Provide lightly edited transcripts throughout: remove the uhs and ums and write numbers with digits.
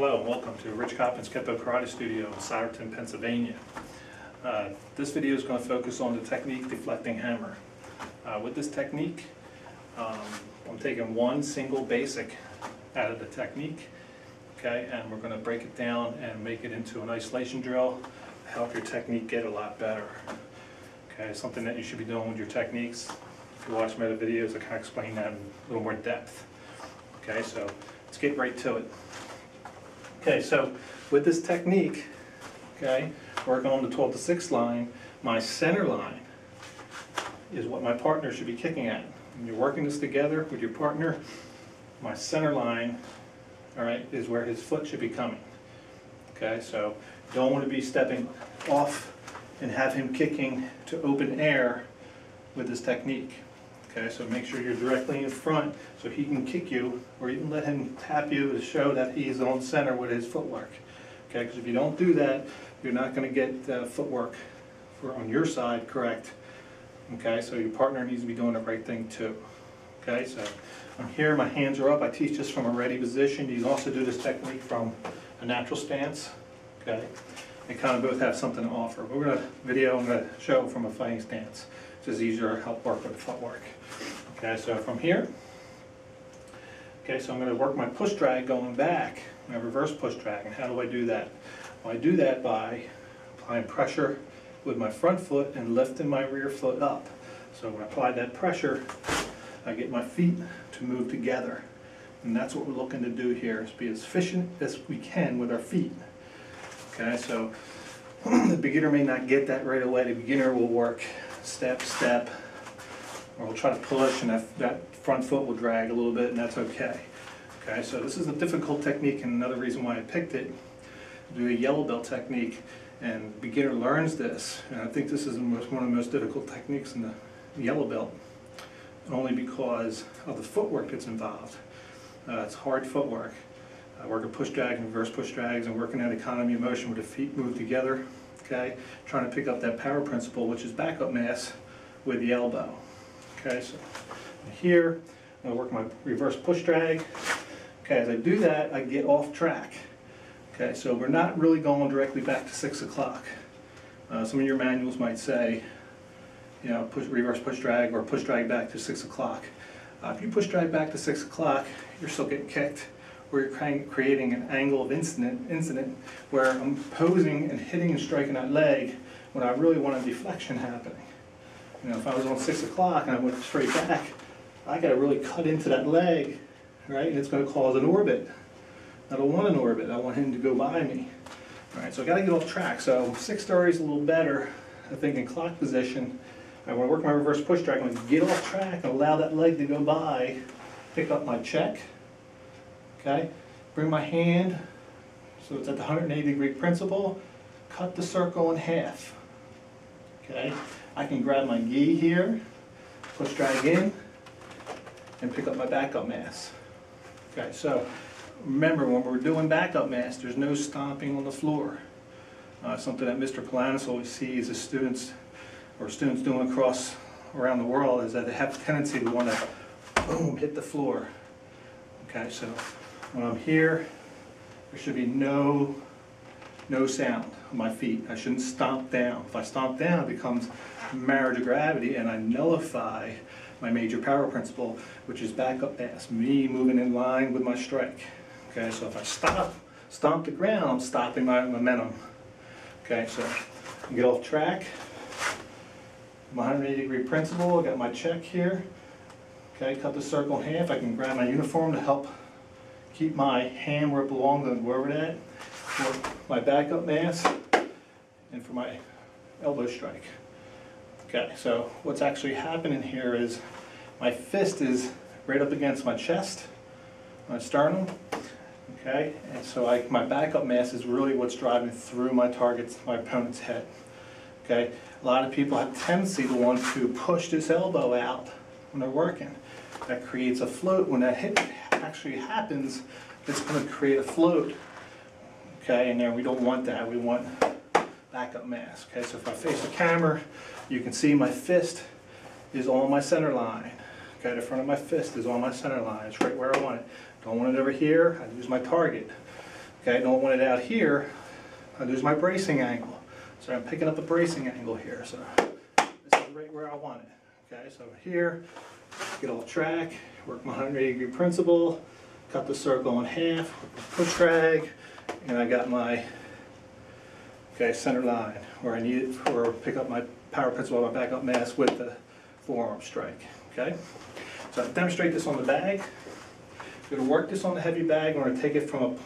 Hello and welcome to Rich Coppin's Kenpo Karate Studio in Siderton, Pennsylvania. This video is going to focus on the technique deflecting hammer. With this technique, I'm taking one single basic out of the technique, okay, and we're going to break it down and make it into an isolation drill to help your technique get a lot better. Okay, something that you should be doing with your techniques. If you watch my other videos, I kind of explain that in a little more depth. Okay, so let's get right to it. Okay, so with this technique, okay, working on the 12 to 6 line, my center line is what my partner should be kicking at. When you're working this together with your partner, my center line, all right, is where his foot should be coming. Okay, so you don't want to be stepping off and have him kicking to open air with this technique. Okay, so make sure you're directly in front so he can kick you, or even let him tap you to show that he's on center with his footwork. Okay, because if you don't do that, you're not going to get footwork on your side correct. Okay, so your partner needs to be doing the right thing too. Okay, so I'm here, my hands are up. I teach this from a ready position. You can also do this technique from a natural stance. Okay, they kind of both have something to offer. We're going to show from a fighting stance. It's just easier to help work with the footwork. Okay, so from here, okay, so I'm going to work my push drag going back, my reverse push drag. And how do I do that? Well, I do that by applying pressure with my front foot and lifting my rear foot up. So when I apply that pressure, I get my feet to move together. And that's what we're looking to do here, is be as efficient as we can with our feet. Okay, so the beginner may not get that right away. The beginner will work step, step, or we'll try to push, and that front foot will drag a little bit, and that's okay. Okay, so this is a difficult technique, and another reason why I picked it, to do a yellow belt technique, and the beginner learns this, and I think this is one of the most difficult techniques in the yellow belt, only because of the footwork that's involved. It's hard footwork. I work a push drag and reverse push drags, and working that economy of motion with the feet moved together. Okay, trying to pick up that power principle, which is backup mass, with the elbow. Okay, so here I'm going to work my reverse push drag. Okay, as I do that, I get off track. Okay, so we're not really going directly back to 6 o'clock. Some of your manuals might say, you know, reverse push drag or push drag back to 6 o'clock. If you push drag back to 6 o'clock, you're still getting kicked, where you're creating an angle of incident where I'm posing and hitting and striking that leg when I really want a deflection happening. You know, if I was on 6 o'clock and I went straight back, I got to really cut into that leg, right? And it's going to cause an orbit. I don't want an orbit. I want him to go by me. All right, so I got to get off track. So 6:30 is a little better, I think, in clock position. I want to work my reverse push drag. I'm going to get off track and allow that leg to go by, pick up my check. Okay, bring my hand so it's at the 180-degree principle, cut the circle in half. Okay, I can grab my gi here, push drag in, and pick up my backup mass. Okay, so remember, when we're doing backup mass, there's no stomping on the floor. Something that Mr. Polanis always sees his students doing around the world is that they have a tendency to want to, boom, hit the floor. Okay, so when I'm here, there should be no sound on my feet. I shouldn't stomp down. If I stomp down, it becomes marriage of gravity, and I nullify my major power principle, which is backup mass, me moving in line with my strike. Okay, so if I stomp the ground, I'm stopping my momentum. Okay, so I get off track. My 180-degree principle, I got my check here. Okay, cut the circle in half. I can grab my uniform to help keep my hand where it belongs and where we're at, for my backup mass, and for my elbow strike. Okay, so what's actually happening here is my fist is right up against my chest, my sternum. Okay, and so my backup mass is really what's driving through my opponent's head. Okay, a lot of people have a tendency to want to push this elbow out when they're working. That creates a float. When that hit actually happens, it's going to create a float. Okay, and then we don't want that. We want backup mass. Okay, so if I face the camera, you can see my fist is on my center line. Okay, the front of my fist is on my center line. It's right where I want it. Don't want it over here. I use my target. Okay, I don't want it out here. I lose my bracing angle. So I'm picking up the bracing angle here. So this is right where I want it. Okay, so here, get off track, work my 180-degree principle, cut the circle in half, push drag, and I got my center line where I need it for pick up my power principle, my backup mass with the forearm strike. Okay, so to demonstrate this on the bag, I'm going to work this on the heavy bag. I'm going to take it from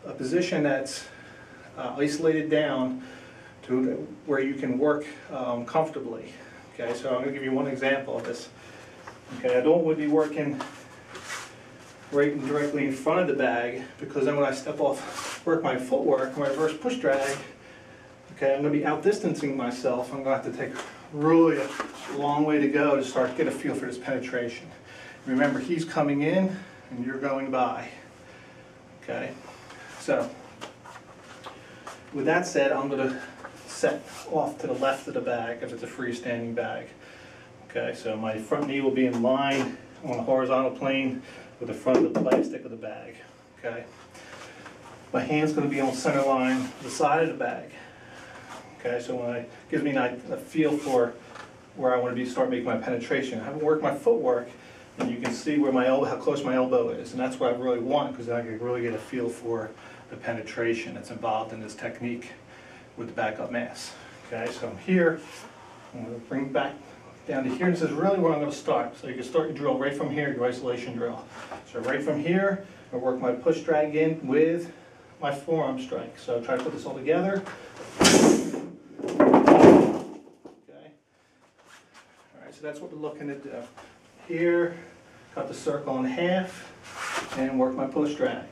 a position that's isolated down to where you can work comfortably. Okay, so I'm going to give you one example of this. Okay, I don't want to be working right and directly in front of the bag, because then when I step off, work my footwork, my reverse push drag, okay, I'm going to be outdistancing myself. I'm going to have to take really a long way to go to start to get a feel for this penetration. Remember, he's coming in and you're going by. Okay, so with that said, I'm going to set off to the left of the bag if it's a freestanding bag. Okay, so my front knee will be in line on a horizontal plane with the front of the plastic of the bag. Okay, my hand's going to be on center line, the side of the bag. Okay, so when it gives me a feel for where I want to start making my penetration. I haven't worked my footwork, and you can see where my elbow, how close my elbow is, and that's what I really want, because I can really get a feel for the penetration that's involved in this technique with the backup mass. Okay, so I'm here. I'm going to bring back down to here. This is really where I'm going to start. So you can start your drill right from here, your isolation drill. So right from here, I work my push drag in with my forearm strike. So try to put this all together. Okay. All right, so that's what we're looking to do. Here, cut the circle in half and work my push drag.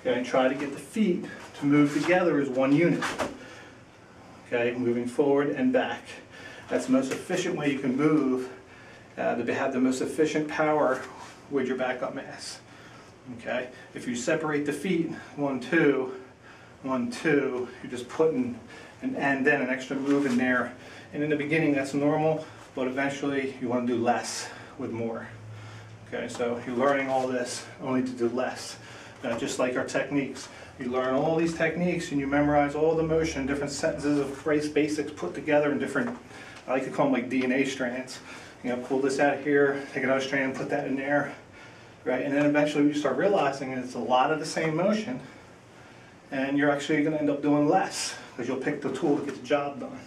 Okay, and try to get the feet to move together as one unit. Okay, moving forward and back. That's the most efficient way you can move to have the most efficient power with your backup mass. Okay, if you separate the feet, 1, 2, 1, 2, you're just putting and then an extra move in there. And in the beginning, that's normal, but eventually you want to do less with more. Okay, so you're learning all this only to do less. Just like our techniques. You learn all these techniques and you memorize all the motion, different sentences of race basics put together in different, I like to call them like DNA strands. You know, pull this out here, take another strand, put that in there, right? And then eventually you start realizing it's a lot of the same motion, and you're actually going to end up doing less because you'll pick the tool to get the job done.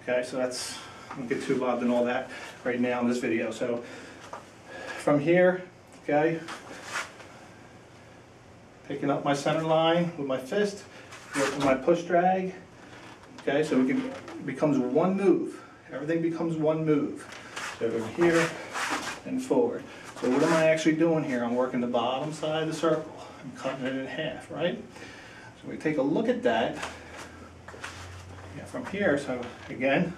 Okay, so that's, I won't get too involved in all that right now in this video. So from here, okay, picking up my center line with my fist, working my push drag. Okay, so it becomes one move. Everything becomes one move. So from here and forward. So what am I actually doing here? I'm working the bottom side of the circle. I'm cutting it in half, right? So we take a look at that. Yeah, from here, so again,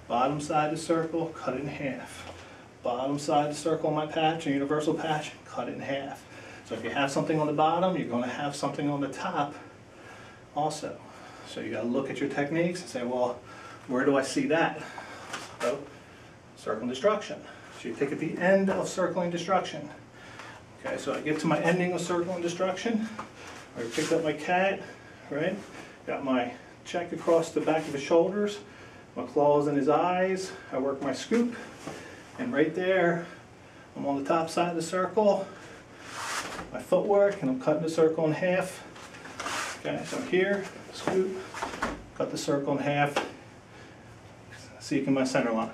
bottom side of the circle, cut it in half. Bottom side of the circle on my patch, a universal patch, cut it in half. So if you have something on the bottom, you're going to have something on the top also. So you got to look at your techniques and say, well, where do I see that? So, circle and destruction. So you pick at the end of circle and destruction. Okay, so I get to my ending of circle and destruction. I picked up my cat, right? Got my check across the back of his shoulders, my claws in his eyes. I work my scoop, and right there, I'm on the top side of the circle. My footwork, and I'm cutting the circle in half. Okay, so here, scoop, cut the circle in half, seeking my center line.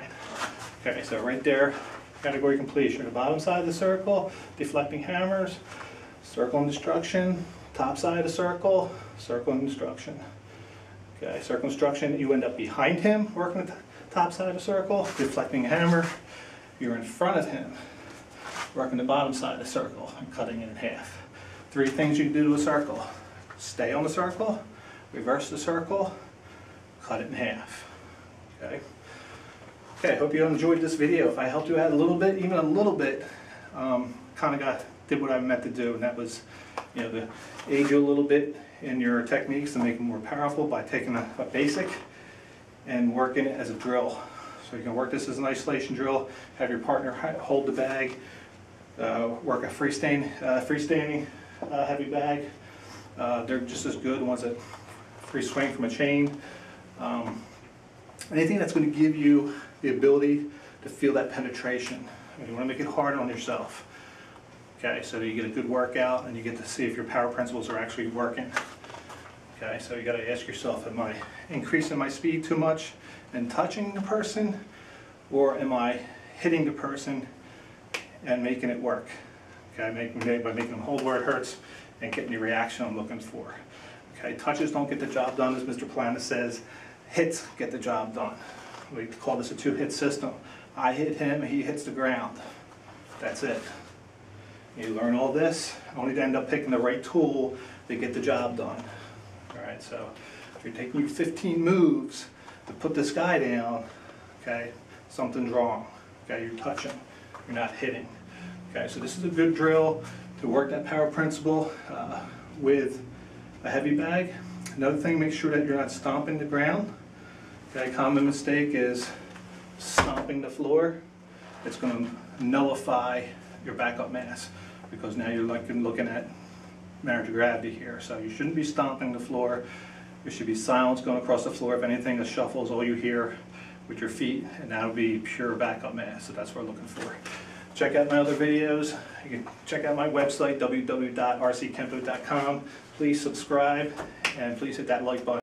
Okay, so right there, category completion. The bottom side of the circle, deflecting hammers, circle and destruction, top side of the circle, circle and destruction. Okay, circle and destruction, you end up behind him, working the top side of the circle, deflecting hammer, you're in front of him, working the bottom side of the circle and cutting it in half. 3 things you can do to a circle. Stay on the circle, reverse the circle, cut it in half. Okay. Okay, I hope you enjoyed this video. If I helped you out a little bit, even a little bit, kind of did what I meant to do, and that was, you know, to aid you a little bit in your techniques to make them more powerful by taking a basic and working it as a drill. So you can work this as an isolation drill, have your partner hold the bag, work a freestanding heavy bag, They're just as good, ones that free swing from a chain. Anything that's going to give you the ability to feel that penetration. You want to make it hard on yourself. Okay, so you get a good workout and you get to see if your power principles are actually working. Okay, so you got to ask yourself, am I increasing my speed too much and touching the person, or am I hitting the person and making it work? Okay, by making them hold where it hurts and getting the reaction I'm looking for. Okay, touches don't get the job done, as Mr. Plana says. Hits get the job done. We call this a two-hit system. I hit him, he hits the ground. That's it. You learn all this, only to end up picking the right tool to get the job done. All right, so if you're taking you 15 moves to put this guy down, okay, something's wrong. Okay, you're touching, you're not hitting. Okay, so this is a good drill to work that power principle with a heavy bag. Another thing, make sure that you're not stomping the ground. Okay, common mistake is stomping the floor. It's going to nullify your backup mass, because now you're looking at marriage of gravity here. So you shouldn't be stomping the floor. There should be silence going across the floor. If anything, a shuffle is all you hear with your feet, and that'll be pure backup mass. So that's what we're looking for. Check out my other videos. You can check out my website, www.rckenpo.com. Please subscribe, and please hit that like button.